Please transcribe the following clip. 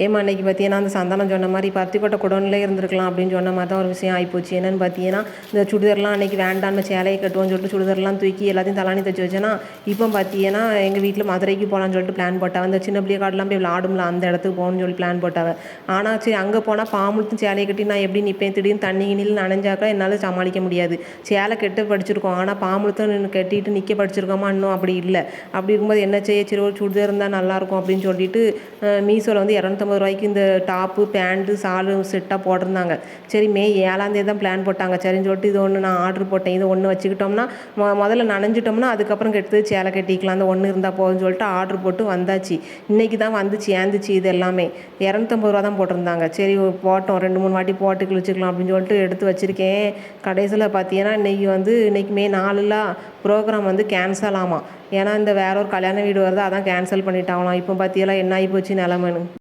ஏம்மா அன்றைக்கி பார்த்தீங்கன்னா அந்த சந்தானம் சொன்ன மாதிரி பருத்திக்கொட்டை குடோன்லேயே இருந்திருக்கலாம் அப்படின்னு சொன்ன மாதிரி தான் ஒரு விஷயம் ஆகிப்போச்சு. என்னென்னு பார்த்தீங்கன்னா இந்த சுடிதார்லாம் அன்றைக்கி வேண்டான்னு சேலையை கட்டுவோன்னு சொல்லிட்டு சுடிதார்லாம் தூக்கி எல்லாத்தையும் தலானி தைச்சி வச்சேன்னா இப்போ பார்த்தீங்கன்னா எங்கள் வீட்டில் மதுரைக்கு போகலான்னு சொல்லிட்டு பிளான் போட்டாவ. அந்த சின்ன பிள்ளைய காட்டெலாம் போய் விளாடும்ல அந்த இடத்துக்கு போகணும்னு சொல்லி பிளான் போட்டாவ. ஆனால் சரி அங்கே போனால் பாமுழுத்தும் சேலையை கட்டி நான் எப்படி நிற்பேன்? திடீர்னு தண்ணி கிணியில் நனைஞ்சாக்கா என்னால் சமாளிக்க முடியாது. சேலை கெட்டு படிச்சிருக்கோம், ஆனால் பாமுழுத்தும் கட்டிட்டு நிற்க படிச்சிருக்கோமா இன்னும் அப்படி இல்லை. அப்படி இருக்கும்போது என்ன செய்ய, சரி ஒரு சுடிதார் இருந்தால் நல்லாயிருக்கும் அப்படின்னு சொல்லிட்டு மீஷோவில் வந்து 250 இந்த டாப்பு பேண்ட்டு ஷாலு செட்டாக போட்டிருந்தாங்க. சரி மே 7 தான் பிளான் போட்டாங்க. சரின்னு சொல்லிட்டு இது ஒன்று நான் ஆர்டர் போட்டேன். இது ஒன்று வச்சுக்கிட்டோம்னா முதல்ல நனைஞ்சிட்டோம்னா அதுக்கப்புறம் எடுத்து சேலை கட்டிக்கலாம். அந்த ஒன்று இருந்தால் போதும்னு சொல்லிட்டு ஆர்டர் போட்டு வந்தாச்சு. இன்றைக்கி தான் வந்து சேர்ந்துச்சு. இது எல்லாமே 250 தான் போட்டிருந்தாங்க. சரி போட்டோம் 2-3 வாட்டி போட்டு கிழிச்சிக்கலாம் அப்படின்னு சொல்லிட்டு எடுத்து வச்சுருக்கேன். கடைசியில் பார்த்தீங்கன்னா இன்றைக்கி மே 4ல் ப்ரோக்ராம் வந்து கேன்சல் ஆமாம். ஏன்னா இந்த வேற ஒரு கல்யாண வீடு வருது, அதான் கேன்சல் பண்ணிட்டாங்களாம். இப்போ பார்த்தீங்களா என்ன ஆகி போச்சு நிலமன்னு.